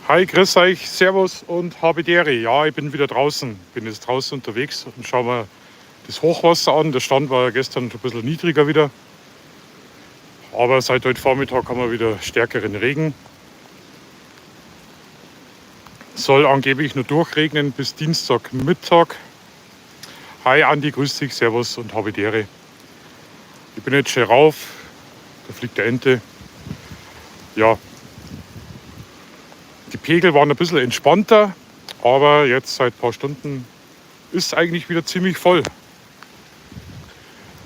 Hi, grüß euch, servus und habe die Ehre. Ja, ich bin wieder draußen. Bin jetzt draußen unterwegs und schauen wir das Hochwasser an. Der Stand war ja gestern ein bisschen niedriger wieder. Aber seit heute Vormittag haben wir wieder stärkeren Regen. Soll angeblich nur durchregnen bis Dienstagmittag. Hi Andi, grüß dich, servus und habe die Ehre. Ich bin jetzt schon rauf. Da fliegt der Ente. Ja, die Pegel waren ein bisschen entspannter. Aber jetzt seit ein paar Stunden ist eigentlich wieder ziemlich voll.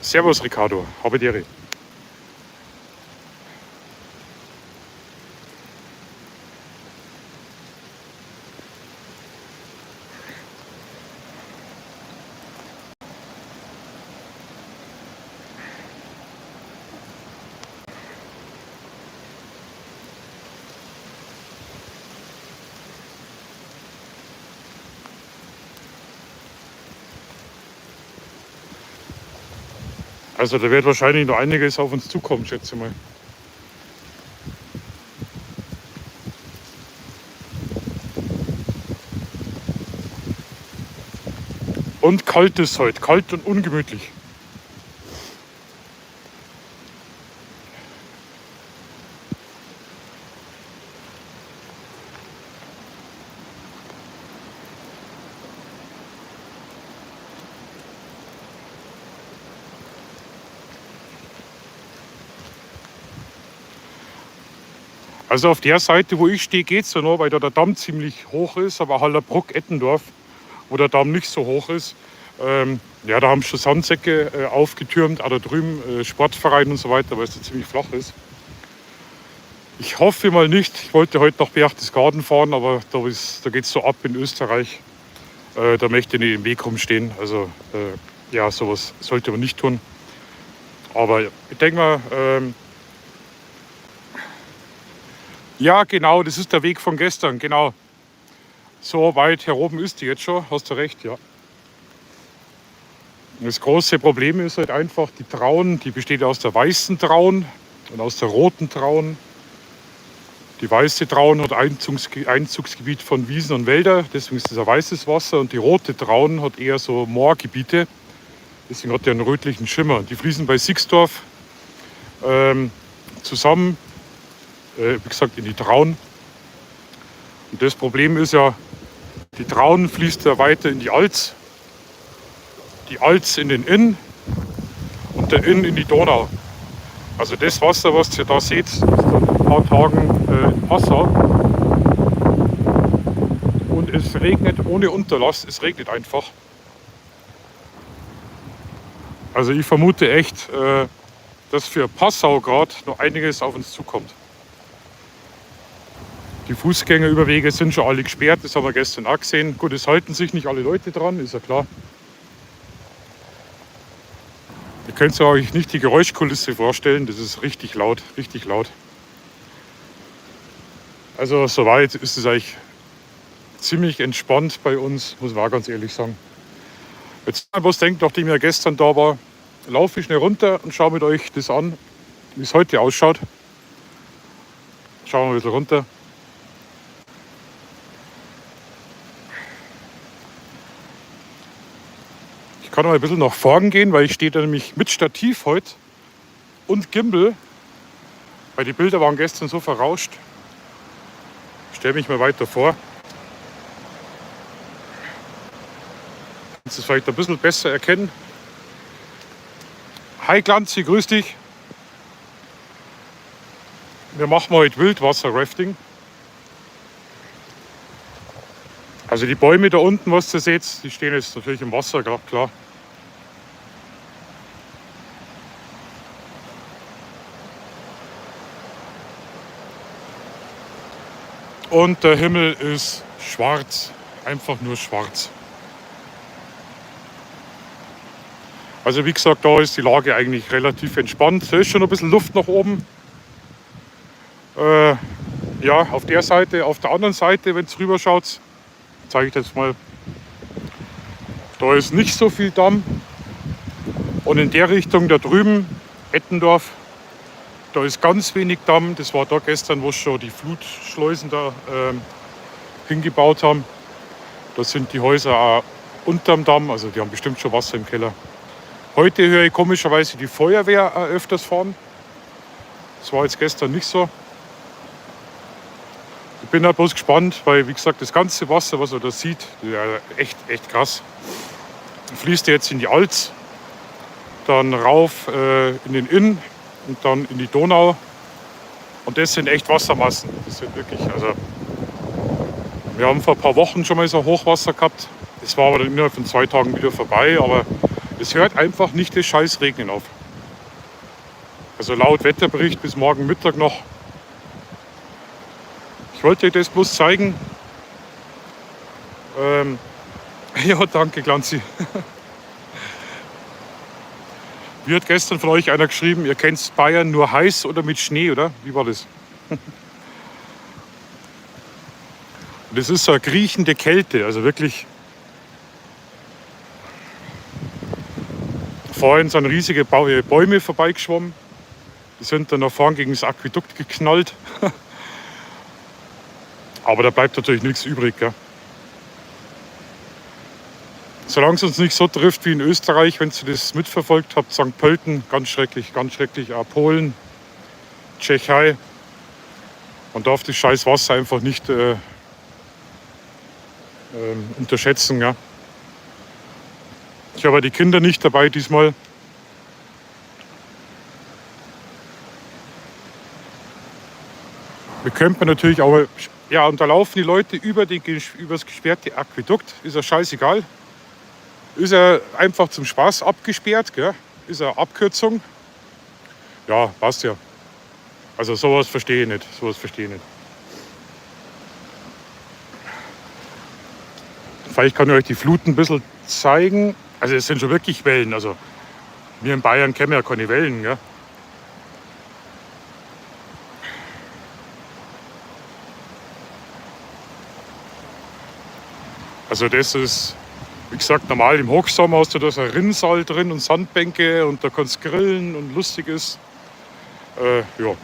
Servus Ricardo, habe die Ehre. Also da wird wahrscheinlich noch einiges auf uns zukommen, schätze ich mal. Und kalt ist heute, kalt und ungemütlich. Also auf der Seite, wo ich stehe, geht es ja noch, weil da der Damm ziemlich hoch ist, aber Hallerbruck, Ettendorf, wo der Damm nicht so hoch ist, ja, da haben schon Sandsäcke aufgetürmt, auch da drüben Sportverein und so weiter, weil es da ziemlich flach ist. Ich hoffe mal nicht, ich wollte heute nach Berchtesgaden fahren, aber da geht es so ab in Österreich. Da möchte ich nicht im Weg rumstehen, also ja, sowas sollte man nicht tun. Aber ich denke mal, ja, genau, das ist der Weg von gestern, genau. So weit hier oben ist die jetzt schon, hast du recht, ja. Das große Problem ist halt einfach, die Traun, die besteht aus der weißen Traun und aus der roten Traun. Die weiße Traun hat Einzugsgebiet von Wiesen und Wälder, deswegen ist das ein weißes Wasser. Und die rote Traun hat eher so Moorgebiete, deswegen hat die einen rötlichen Schimmer. Die fließen bei Sixdorf zusammen, wie gesagt, in die Traun. Und das Problem ist ja, die Traun fließt ja weiter in die Alz, die Alz in den Inn und der Inn in die Donau. Also das Wasser, was ihr da seht, ist dann in ein paar Tagen in Passau. Und es regnet ohne Unterlass, es regnet einfach. Also ich vermute echt, dass für Passau gerade noch einiges auf uns zukommt. Die Fußgängerüberwege sind schon alle gesperrt, das haben wir gestern auch gesehen. Gut, es halten sich nicht alle Leute dran, ist ja klar. Ihr könnt euch nicht die Geräuschkulisse vorstellen, das ist richtig laut, richtig laut. Also soweit ist es eigentlich ziemlich entspannt bei uns, muss man auch ganz ehrlich sagen. Jetzt, was denkt, nachdem ich ja gestern da war, laufe ich schnell runter und schaue mit euch das an, wie es heute ausschaut. Schauen wir ein bisschen runter. Ich kann mal ein bisschen nach vorn gehen, weil ich stehe da nämlich mit Stativ heute und Gimbal, weil die Bilder waren gestern so verrauscht. Ich stelle mich mal weiter vor. Kannst du es vielleicht ein bisschen besser erkennen? Hi Glanzi, grüß dich. Wir machen heute Wildwasser-Rafting. Also die Bäume da unten, was ihr seht, die stehen jetzt natürlich im Wasser, klar. Und der Himmel ist schwarz, einfach nur schwarz. Also wie gesagt, da ist die Lage eigentlich relativ entspannt. Da ist schon ein bisschen Luft nach oben. Ja, auf der Seite, auf der anderen Seite, wenn es rüber schaut, zeige ich das mal. Da ist nicht so viel Damm. Und in der Richtung da drüben, Ettendorf, da ist ganz wenig Damm. Das war da gestern, wo schon die Flutschleusen da hingebaut haben. Da sind die Häuser auch unterm Damm, also die haben bestimmt schon Wasser im Keller. Heute höre ich komischerweise die Feuerwehr öfters fahren. Das war jetzt gestern nicht so. Ich bin da bloß gespannt, weil, wie gesagt, das ganze Wasser, was man da sieht, ja, echt krass. Fließt jetzt in die Alz, dann rauf in den Inn und dann in die Donau. Und das sind echt Wassermassen. Das sind wirklich, also wir haben vor ein paar Wochen schon mal so Hochwasser gehabt. Das war aber dann innerhalb von 2 Tagen wieder vorbei. Aber es hört einfach nicht das scheiß Regnen auf. Also laut Wetterbericht bis morgen Mittag noch. Ich wollte euch das bloß zeigen. Ja, danke, Glanzi. Wie hat gestern von euch einer geschrieben, ihr kennt Bayern nur heiß oder mit Schnee, oder? Wie war das? Das ist so eine kriechende Kälte, also wirklich. Vorhin sind riesige Bäume vorbeigeschwommen. Die sind dann nach vorn gegen das Aquädukt geknallt. Aber da bleibt natürlich nichts übrig. Gell? Solange es uns nicht so trifft wie in Österreich, wenn ihr das mitverfolgt habt, St. Pölten, ganz schrecklich, auch Polen, Tschechei. Man darf das scheiß Wasser einfach nicht unterschätzen. Ja. Ich habe die Kinder nicht dabei diesmal. Wir könnten natürlich auch, ja, und da laufen die Leute über das gesperrte Aquädukt, ist ja scheißegal. Ist er einfach zum Spaß abgesperrt, gell? Ist eine Abkürzung. Ja, passt ja. Also sowas verstehe ich nicht. Vielleicht kann ich euch die Fluten ein bisschen zeigen. Also es sind schon wirklich Wellen. Also wir in Bayern kennen ja keine Wellen. Gell? Also das ist, wie gesagt, normal im Hochsommer hast du da so ein Rinnsal drin und Sandbänke und da kannst du grillen und lustig ist. Ja.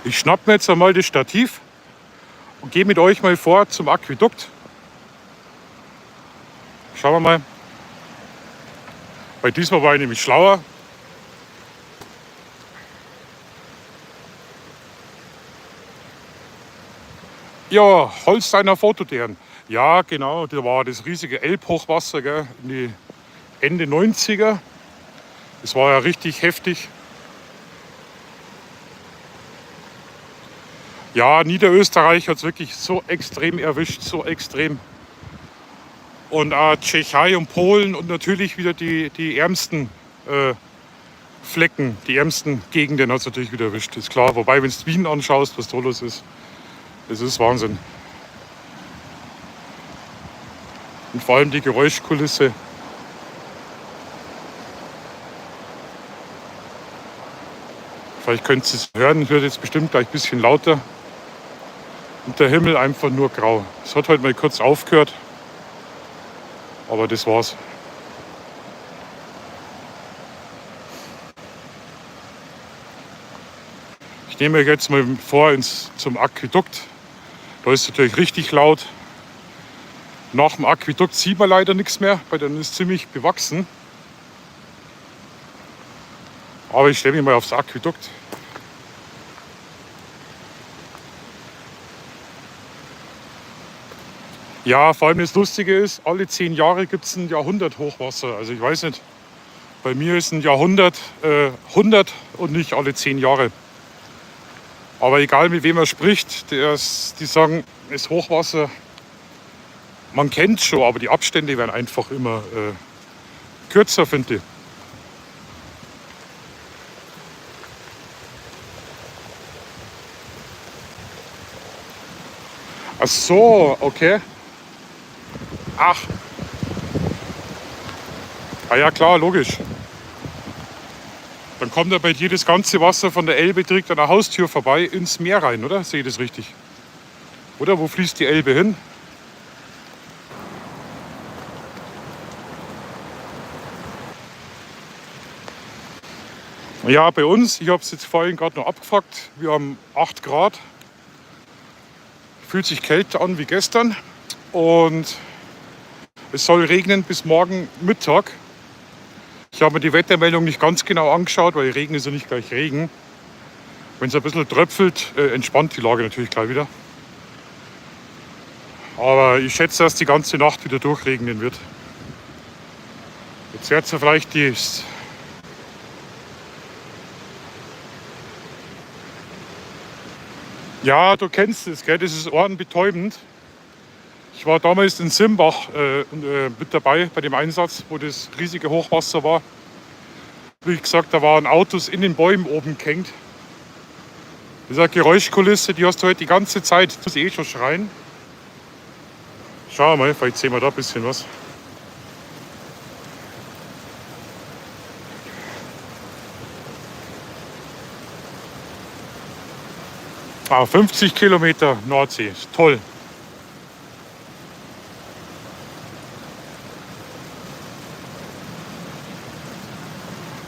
Ich schnapp mir jetzt einmal das Stativ und gehe mit euch mal vor zum Aquädukt. Schauen wir mal. Bei diesmal war ich nämlich schlauer. Ja, Holsteiner Fotodären. Ja, genau, da war das riesige Elbhochwasser, gell, in die Ende 90er. Das war ja richtig heftig. Ja, Niederösterreich hat es wirklich so extrem erwischt, so extrem. Und auch Tschechei und Polen und natürlich wieder die ärmsten Flecken, die ärmsten Gegenden hat es natürlich wieder erwischt, ist klar. Wobei, wenn du Wien anschaust, was da los ist, das ist Wahnsinn. Und vor allem die Geräuschkulisse. Vielleicht könnt ihr es hören, es wird jetzt bestimmt gleich ein bisschen lauter. Und der Himmel einfach nur grau. Es hat heute mal kurz aufgehört, aber das war's. Ich nehme euch jetzt mal vor zum Aquädukt. Da ist es natürlich richtig laut. Nach dem Aquädukt sieht man leider nichts mehr, weil dann ist es ziemlich bewachsen. Aber ich stelle mich mal aufs Aquädukt. Ja, vor allem das Lustige ist, alle 10 Jahre gibt es ein Jahrhundert Hochwasser. Also ich weiß nicht, bei mir ist ein Jahrhundert 100 und nicht alle 10 Jahre. Aber egal mit wem man spricht, die sagen, das Hochwasser, man kennt es schon, aber die Abstände werden einfach immer kürzer, finde ich. Ach so, okay. Ach. Ah ja, klar, logisch. Dann kommt ja bei dir das ganze Wasser von der Elbe direkt an der Haustür vorbei ins Meer rein, oder? Sehe ich das richtig? Oder wo fließt die Elbe hin? Ja, bei uns, ich habe es jetzt vorhin gerade noch abgefragt, wir haben 8 Grad. Fühlt sich kälter an wie gestern. Und es soll regnen bis morgen Mittag. Ich habe mir die Wettermeldung nicht ganz genau angeschaut, weil Regen ist ja nicht gleich Regen. Wenn es ein bisschen tröpfelt, entspannt die Lage natürlich gleich wieder. Aber ich schätze, dass die ganze Nacht wieder durchregnen wird. Jetzt wird ja vielleicht die... Ja, du kennst es, gell? Das ist ohrenbetäubend. Ich war damals in Simbach mit dabei bei dem Einsatz, wo das riesige Hochwasser war. Wie gesagt, da waren Autos in den Bäumen oben gehängt. Das ist eine Geräuschkulisse, die hast du heute die ganze Zeit. Du musst eh schon schreien. Schau mal, vielleicht sehen wir da ein bisschen was. 50 Kilometer Nordsee, ist toll.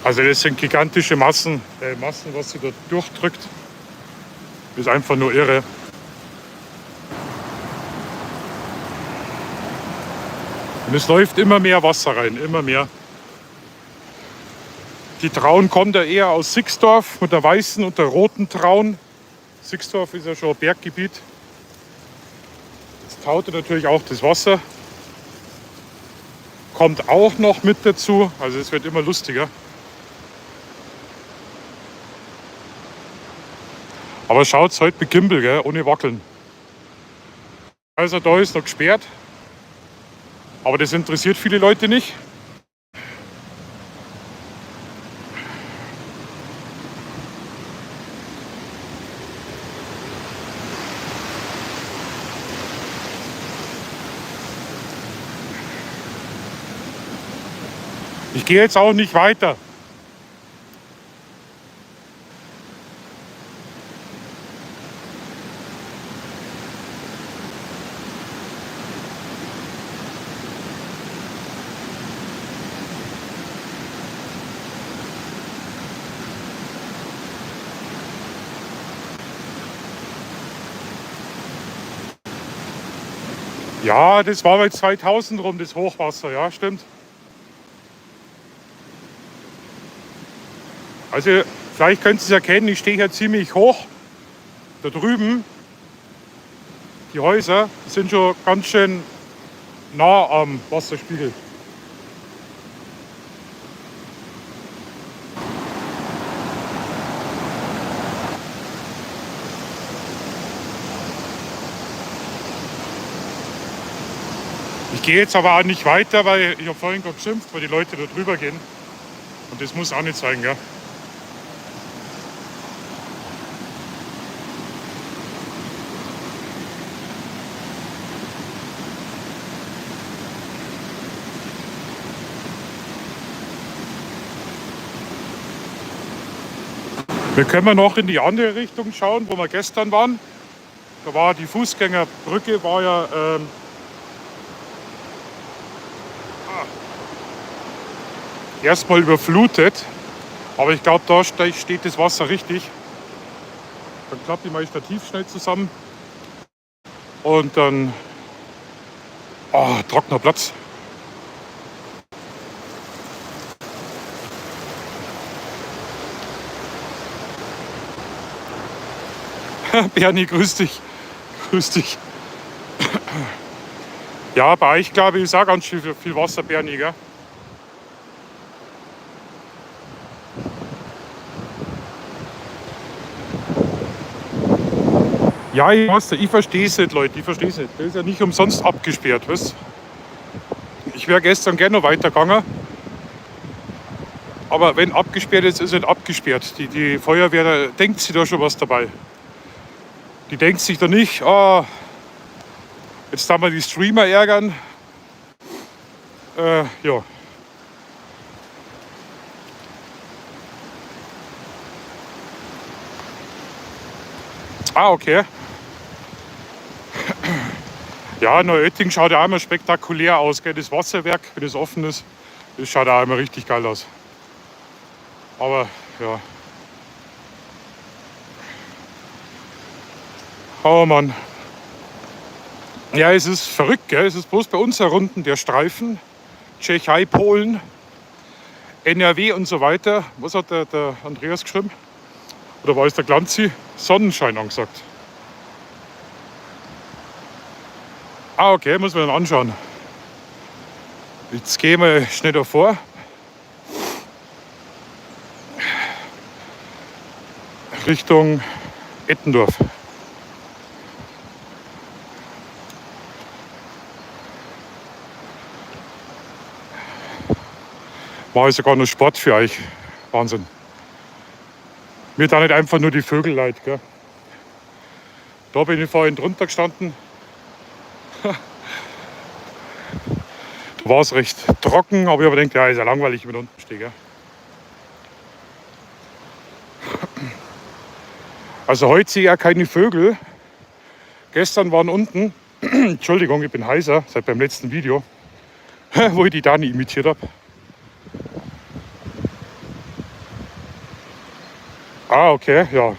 Also das sind gigantische Massen, was sie da durchdrückt. Das ist einfach nur irre. Und es läuft immer mehr Wasser rein, immer mehr. Die Traun kommt ja eher aus Sixdorf mit der weißen und der roten Traun. Sixdorf ist ja schon ein Berggebiet. Jetzt taut natürlich auch das Wasser. Kommt auch noch mit dazu, also es wird immer lustiger. Aber schaut's heute mit Gimbal, gell, ohne Wackeln. Also da ist noch gesperrt. Aber das interessiert viele Leute nicht. Ich gehe jetzt auch nicht weiter. Ja, das war bei 2000 rum, das Hochwasser, ja, stimmt. Also, vielleicht könnt ihr es erkennen, ich stehe hier ziemlich hoch. Da drüben, die Häuser sind schon ganz schön nah am Wasserspiegel. Ich gehe jetzt aber auch nicht weiter, weil ich habe vorhin gerade geschimpft, weil die Leute da drüber gehen. Und das muss auch nicht sein, ja. Wir können noch in die andere Richtung schauen, wo wir gestern waren. Da war die Fußgängerbrücke, war ja erstmal überflutet. Aber ich glaube, da steht das Wasser richtig. Dann klappt ich mein Stativ schnell zusammen. Und dann trockener Platz. Bernie, grüß dich. Grüß dich. Ja, bei euch glaube ich ist auch ganz schön viel Wasser, Bernie, gell? Ja, ich verstehe es nicht, Leute, ich verstehe es nicht. Das ist ja nicht umsonst abgesperrt, weißt? Ich wäre gestern gerne noch weitergegangen. Aber wenn abgesperrt ist, ist nicht abgesperrt. Die Feuerwehr, da denkt sich da schon was dabei. Die denkt sich da nicht, jetzt darf man die Streamer ärgern. Ja. Okay. Ja, Neuötting schaut ja auch immer spektakulär aus. Gell? Das Wasserwerk, wenn es offen ist, das schaut auch immer richtig geil aus. Aber ja. Oh Mann. Ja, es ist verrückt, gell? Es ist bloß bei uns herunten der Streifen. Tschechei, Polen, NRW und so weiter. Was hat der Andreas geschrieben? Oder war es der Glanzi? Sonnenschein angesagt. Ah, okay, muss man dann anschauen. Jetzt gehen wir schnell davor. Richtung Ettendorf. War ich sogar noch Sport für euch. Wahnsinn. Mir da nicht einfach nur die Vögel leid, gell? Da bin ich vorhin drunter gestanden. Da war es recht trocken, aber ich habe gedacht, ja, ist ja langweilig, wenn ich unten stehe. Gell? Also heute sehe ich ja keine Vögel. Gestern waren unten, Entschuldigung, ich bin heiser, seit beim letzten Video, wo ich die Dani imitiert habe. Ah, okay, ja.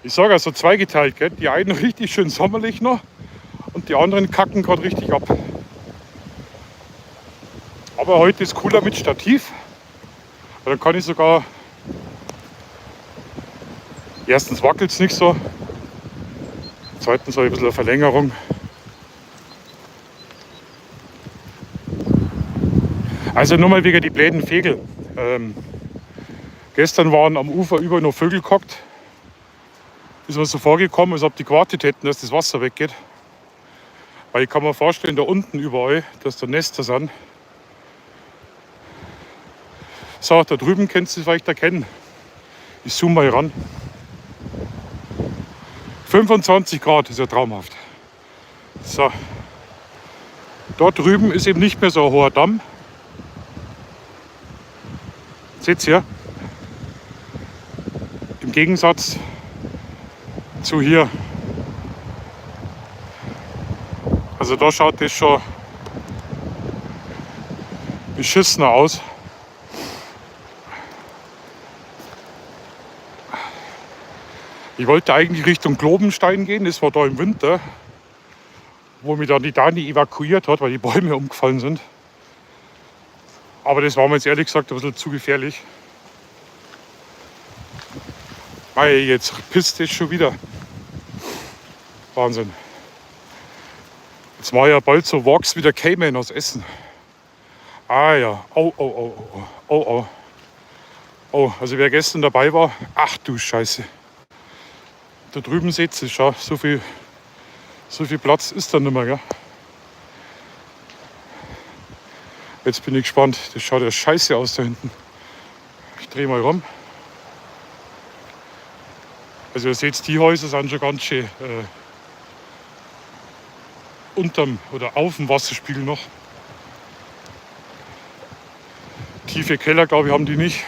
Ich sage also zweigeteilt, gell? Die einen richtig schön sommerlich noch und die anderen kacken gerade richtig ab. Aber heute ist cooler mit Stativ. Dann kann ich sogar... Erstens wackelt es nicht so. Zweitens habe ich ein bisschen eine Verlängerung. Also nur mal wegen die bläden Vögel. Gestern waren am Ufer überall noch Vögel gehockt. Ist mir so vorgekommen, als ob die gewartet hätten, dass das Wasser weggeht. Weil ich kann mir vorstellen, da unten überall, dass da Nester sind. So, da drüben könnt ihr es vielleicht erkennen. Ich zoome mal ran. 25 Grad ist ja traumhaft. So. Dort drüben ist eben nicht mehr so ein hoher Damm. Seht ihr? Im Gegensatz zu hier. Also da schaut das schon beschissener aus. Ich wollte eigentlich Richtung Globenstein gehen, das war da im Winter, wo mich dann die Dani evakuiert hat, weil die Bäume umgefallen sind. Aber das war mir jetzt ehrlich gesagt ein bisschen zu gefährlich. Weil jetzt pisst es schon wieder. Wahnsinn. Jetzt mache ich ja bald so Walks wie der Cayman aus Essen. Ah ja, oh, oh, oh, oh, oh, oh. Oh, also wer gestern dabei war, ach du Scheiße. Da drüben seht ihr, schau, so viel Platz ist da nicht mehr, gell? Jetzt bin ich gespannt, das schaut ja scheiße aus da hinten. Ich drehe mal rum. Also ihr seht, die Häuser sind schon ganz schön unterm oder auf dem Wasserspiegel noch. Tiefe Keller, glaube ich, haben die nicht.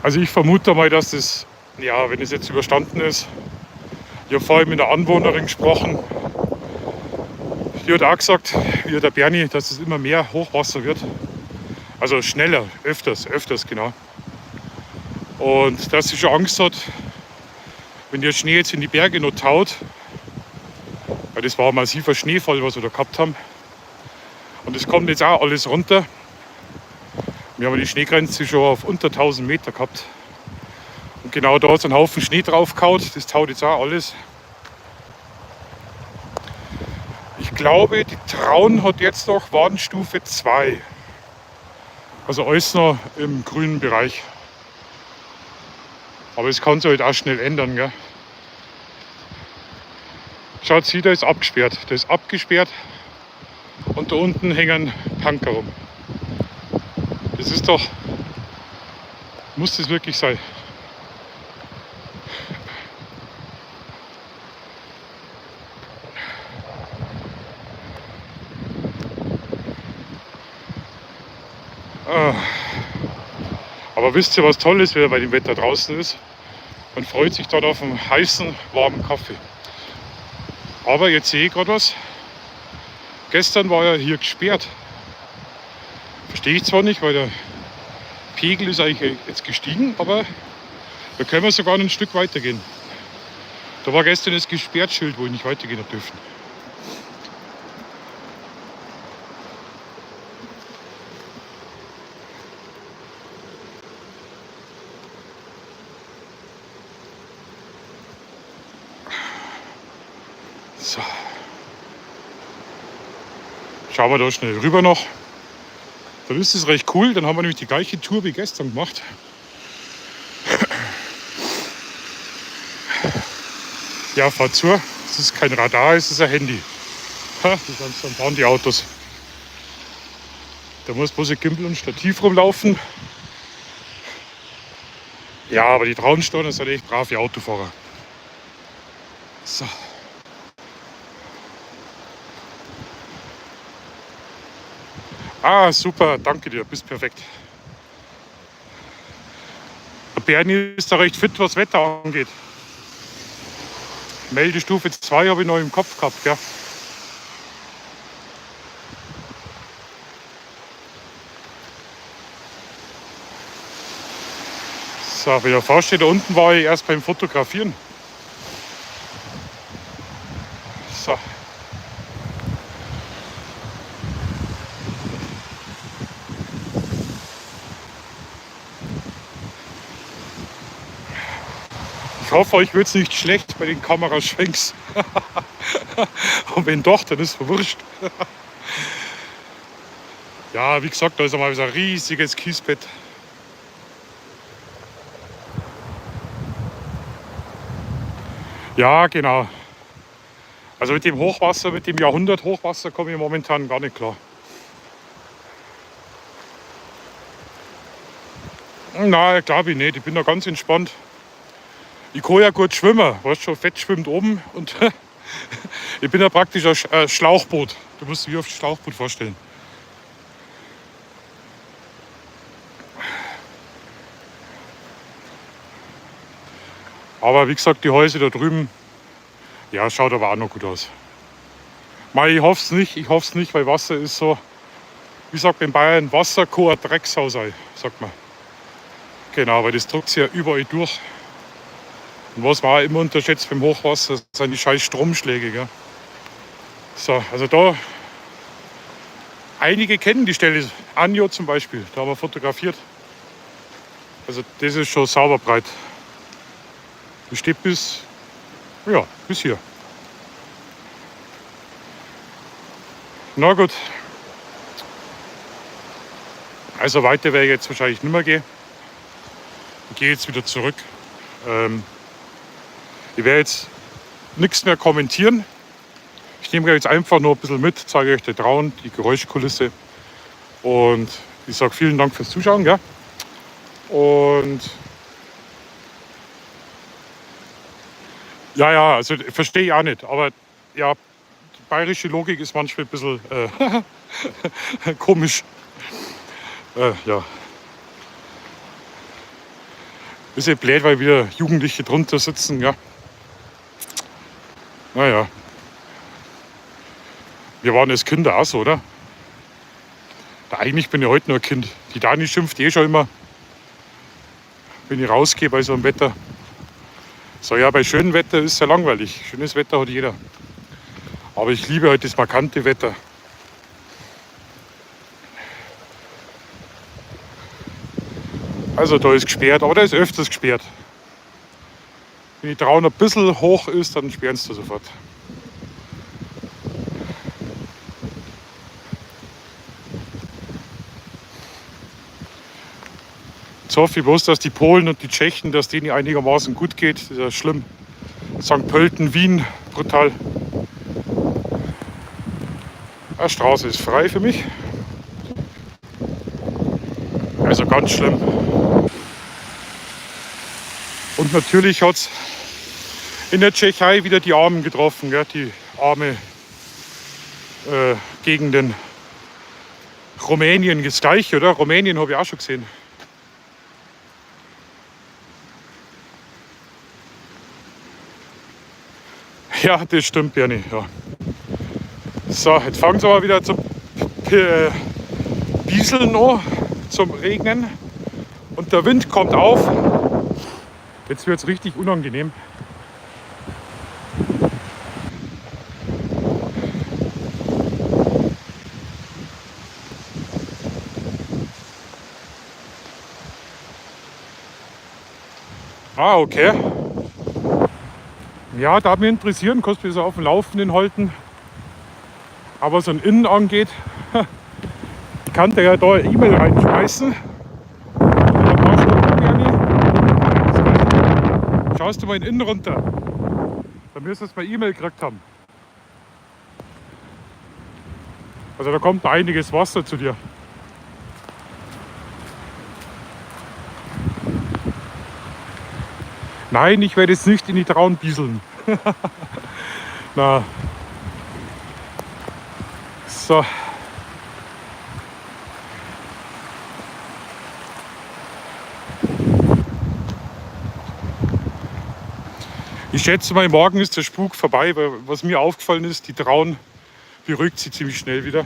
Also ich vermute mal, dass das, ja, wenn es jetzt überstanden ist, ich habe vorhin mit einer Anwohnerin gesprochen, die hat auch gesagt, wie der Berni, dass es immer mehr Hochwasser wird. Also schneller, öfters genau. Und dass sie schon Angst hat, wenn der Schnee jetzt in die Berge noch taut, weil das war ein massiver Schneefall, was wir da gehabt haben. Und es kommt jetzt auch alles runter. Wir haben die Schneegrenze schon auf unter 1000 Meter gehabt. Und genau da ist ein Haufen Schnee drauf gehauen. Das taut jetzt auch alles. Ich glaube, die Traun hat jetzt noch Warnstufe 2. Also alles noch im grünen Bereich. Aber es kann sich halt auch schnell ändern. Gell? Schaut, sie, da ist abgesperrt. Da ist abgesperrt und da unten hängen Punker rum. Das ist doch... Muss das wirklich sein? Aber wisst ihr, was toll ist, wenn bei dem Wetter draußen ist? Man freut sich dort auf einen heißen, warmen Kaffee. Aber jetzt sehe ich gerade was. Gestern war ja hier gesperrt. Verstehe ich zwar nicht, weil der Pegel ist eigentlich jetzt gestiegen, aber da können wir sogar noch ein Stück weitergehen. Da war gestern das Gesperrtschild, wo ich nicht weitergehen habe dürfen. So. Schauen wir da schnell rüber noch. Dann ist es recht cool. Dann haben wir nämlich die gleiche Tour wie gestern gemacht. Ja, fahr zu. Es ist kein Radar, es ist ein Handy. Ha, dann fahren die Autos. Da muss bloß ein Gimbal und Stativ rumlaufen. Ja, aber die Traunsteiner sind echt brave Autofahrer. So. Ah, super, danke dir, bist perfekt. Der Bernie ist da recht fit, was Wetter angeht. Meldestufe 2 habe ich noch im Kopf gehabt, gell? So, wie der Fahrer steht, da unten war ich erst beim Fotografieren. So. Ich hoffe, euch wird es nicht schlecht bei den Kameraschwenks. Und wenn doch, dann ist es wurscht. Ja, wie gesagt, da ist einmal so ein riesiges Kiesbett. Ja, genau. Also mit dem Hochwasser, mit dem Jahrhundert-Hochwasser komme ich momentan gar nicht klar. Nein, glaube ich nicht. Ich bin da ganz entspannt. Ich kann ja gut schwimmen. Weißt schon, Fett schwimmt oben. Und ich bin ja praktisch ein Schlauchboot. Du musst dich auf das Schlauchboot vorstellen. Aber wie gesagt, die Häuser da drüben, ja, schaut aber auch noch gut aus. Mei, ich hoffe es nicht, weil Wasser ist so, wie sagt man in Bayern, Wasser kann ein Drecksau sein, sagt man. Genau, weil das drückt sich ja überall durch. Und was man auch immer unterschätzt beim Hochwasser, sind die scheiß Stromschläge. Gell? So, also da, einige kennen die Stelle, Anjo zum Beispiel, da haben wir fotografiert. Also das ist schon sauber breit. Das steht bis hier. Na gut. Also weiter werde ich jetzt wahrscheinlich nicht mehr gehen. Ich gehe jetzt wieder zurück. Ich werde jetzt nichts mehr kommentieren. Ich nehme jetzt einfach nur ein bisschen mit, zeige euch den Traun, die Geräuschkulisse. Und ich sage vielen Dank fürs Zuschauen. Gell? Und ja, also verstehe ich auch nicht. Aber ja, die bayerische Logik ist manchmal ein bisschen komisch. Ja. Bisschen blöd, weil wieder Jugendliche drunter sitzen. Ja. Naja. Wir waren als Kinder auch so, oder? Eigentlich bin ich heute nur ein Kind. Die Dani schimpft schon immer, wenn ich rausgehe bei so einem Wetter. So, ja, bei schönem Wetter ist es ja langweilig. Schönes Wetter hat jeder. Aber ich liebe heute das markante Wetter. Also da ist gesperrt, aber da ist öfters gesperrt. Wenn die Traun ein bisschen hoch ist, dann sperren sie sofort. Jetzt hoffe ich bloß, dass die Polen und die Tschechen, dass denen einigermaßen gut geht. Das ist ja schlimm. St. Pölten, Wien, brutal. Die Straße ist frei für mich. Also ganz schlimm. Und natürlich hat es in der Tschechei wieder die Armen getroffen, gell? Die arme Gegenden. Rumänien ist gleich, oder? Rumänien habe ich auch schon gesehen. Ja, das stimmt, Bernie. Ja. So, jetzt fangen sie aber wieder zum Bieseln an, zum Regnen. Und der Wind kommt auf. Jetzt wird es richtig unangenehm. Ah, okay. Ja, da mich interessieren, kannst du mich so auf dem Laufenden halten. Aber was ein Innen angeht, ich kann dir ja da eine E-Mail reinschmeißen. Dann machst du auch gerne. Schaust du mal in Innen runter. Dann müsstest du mal E-Mail gekriegt haben. Also da kommt einiges Wasser zu dir. Nein, ich werde jetzt nicht in die Traun bieseln. Na. So. Ich schätze mal, morgen ist der Spuk vorbei, weil was mir aufgefallen ist, die Traun beruhigt sich ziemlich schnell wieder.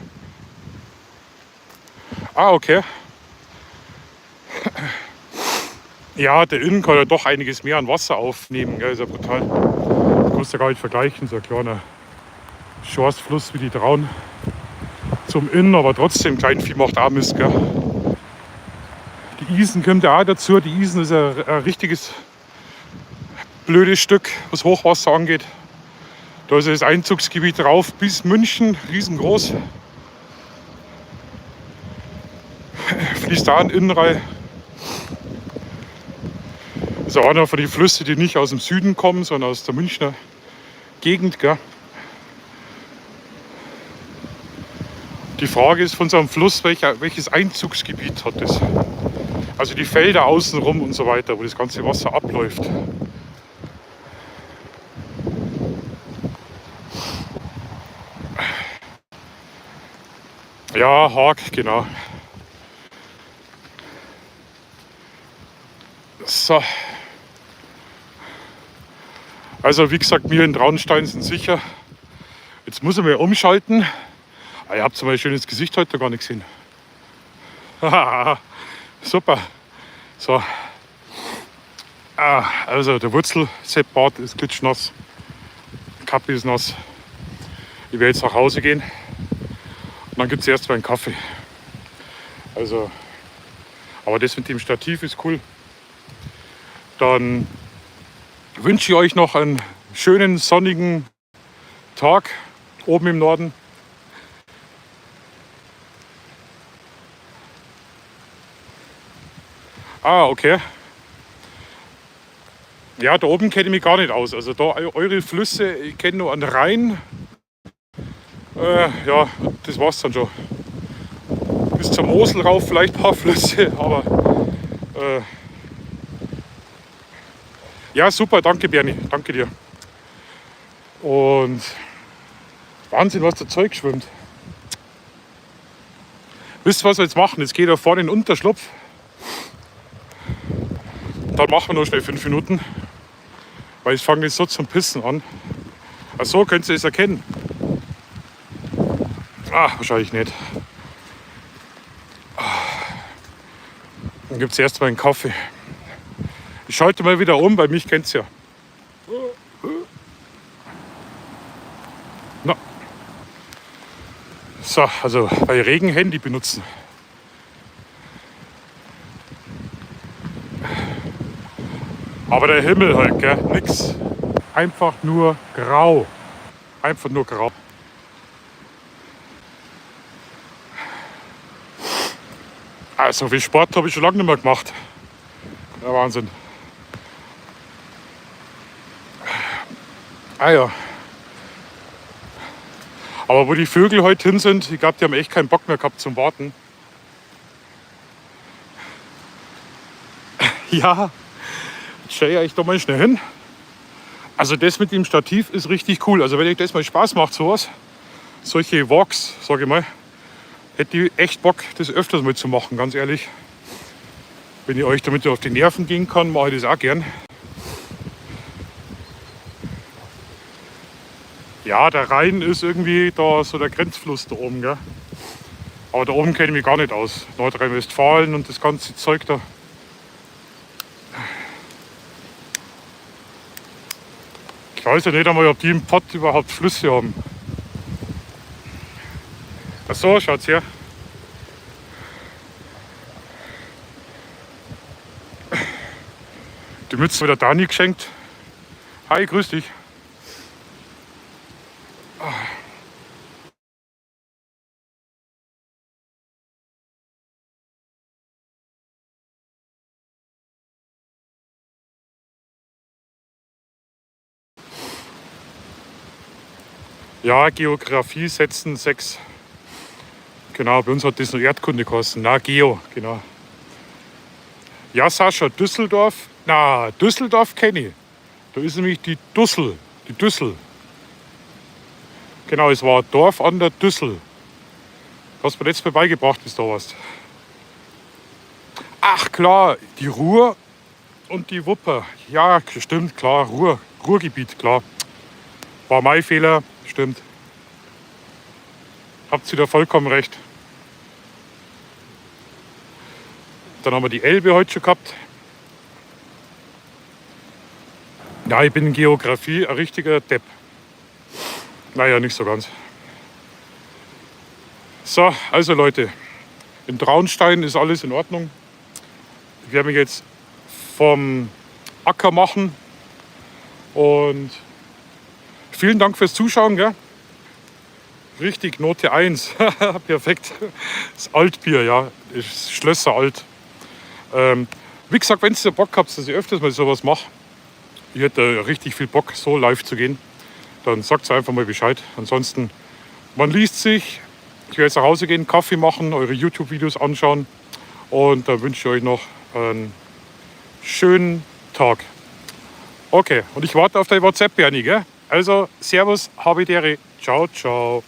Ah, okay. Ja, der Inn kann ja doch einiges mehr an Wasser aufnehmen, gell? Ist ja brutal. Das kannst du ja gar nicht vergleichen, so ein kleiner Schorsfluss wie die Traun zum Inn, aber trotzdem, Kleinvieh macht auch Mist, gell? Die Isen kommt ja auch dazu. Die Isen ist ein richtiges blödes Stück, was Hochwasser angeht. Da ist das Einzugsgebiet drauf bis München, riesengroß. Fließt da in den Inn rein. Das ist einer von den Flüssen, die nicht aus dem Süden kommen, sondern aus der Münchner Gegend. Gell? Die Frage ist von so einem Fluss, welches Einzugsgebiet hat es? Also die Felder außenrum und so weiter, wo das ganze Wasser abläuft. Ja, Haag, genau. So. Also wie gesagt, wir in Traunstein sind sicher. Jetzt muss ich mal umschalten. Ah, ihr habt so ein schönes Gesicht heute gar nicht gesehen. Super. So. Also der Wurzelseppbart ist klitschnass. Die Kappe ist nass. Ich werde jetzt nach Hause gehen. Und dann gibt es erst mal einen Kaffee. Also, aber das mit dem Stativ ist cool. Dann wünsche ich euch noch einen schönen sonnigen Tag oben im Norden. Ah, okay. Ja, da oben kenne ich mich gar nicht aus. Also da eure Flüsse, ich kenne nur an Rhein. Ja, das war's dann schon. Bis zur Mosel rauf vielleicht ein paar Flüsse, aber ja, super, danke Bernie, danke dir. Und Wahnsinn, was da Zeug schwimmt. Wisst ihr, was wir jetzt machen? Jetzt geht da vorne in den Unterschlupf. Dann machen wir noch schnell 5 Minuten, weil ich fange jetzt so zum Pissen an. Ach so, könnt ihr es erkennen? Ah, wahrscheinlich nicht. Dann gibt es erst mal einen Kaffee. Ich schalte mal wieder um, weil mich kennt es ja. Na. So, also bei Regen Handy benutzen. Aber der Himmel halt, gell? Nix. Einfach nur grau. Einfach nur grau. Also viel Sport habe ich schon lange nicht mehr gemacht. Ja, Wahnsinn. Ah ja. Aber wo die Vögel heute hin sind, ich glaube, die haben echt keinen Bock mehr gehabt zum Warten. Ja, jetzt stelle ich da mal schnell hin. Also das mit dem Stativ ist richtig cool. Also wenn euch das mal Spaß macht, sowas, solche Walks, sage ich mal, hätte ich echt Bock, das öfters mal zu machen, ganz ehrlich. Wenn ich euch damit auf die Nerven gehen kann, mache ich das auch gern. Ja, der Rhein ist irgendwie da so der Grenzfluss da oben, gell? Aber da oben kenne ich mich gar nicht aus. Nordrhein-Westfalen und das ganze Zeug da. Ich weiß ja nicht einmal, ob die im Pott überhaupt Flüsse haben. Ach so, schaut's her. Die Mütze wird der Dani geschenkt. Hi, grüß dich. Ja, Geografie setzen 6. Genau, bei uns hat das nur Erdkunde gekostet. Na, Geo, genau. Ja, Sascha, Düsseldorf. Na, Düsseldorf kenne ich. Da ist nämlich die Dussel. Die Düssel. Genau, es war ein Dorf an der Düssel. Hast du mir letztes Mal beigebracht, bis du da warst. Ach klar, die Ruhr und die Wupper. Ja, stimmt, klar, Ruhrgebiet, klar. War mein Fehler, stimmt. Habt ihr da vollkommen recht. Dann haben wir die Elbe heute schon gehabt. Ja, ich bin in Geografie ein richtiger Depp. Naja, nicht so ganz. So, also Leute, in Traunstein ist alles in Ordnung. Ich werde mich jetzt vom Acker machen und vielen Dank fürs Zuschauen. Gell? Richtig, Note 1. Perfekt. Das Altbier, ja, ist Schlösser alt. Wie gesagt, wenn ihr Bock habt, dass ich öfters mal sowas mache, ich hätte richtig viel Bock, so live zu gehen, dann sagt einfach mal Bescheid. Ansonsten, man liest sich. Ich werde jetzt nach Hause gehen, Kaffee machen, eure YouTube-Videos anschauen und dann wünsche ich euch noch einen schönen Tag. Okay, und ich warte auf dein WhatsApp, Bernie, gell? Also, Servus, habe Dere. Ciao, ciao.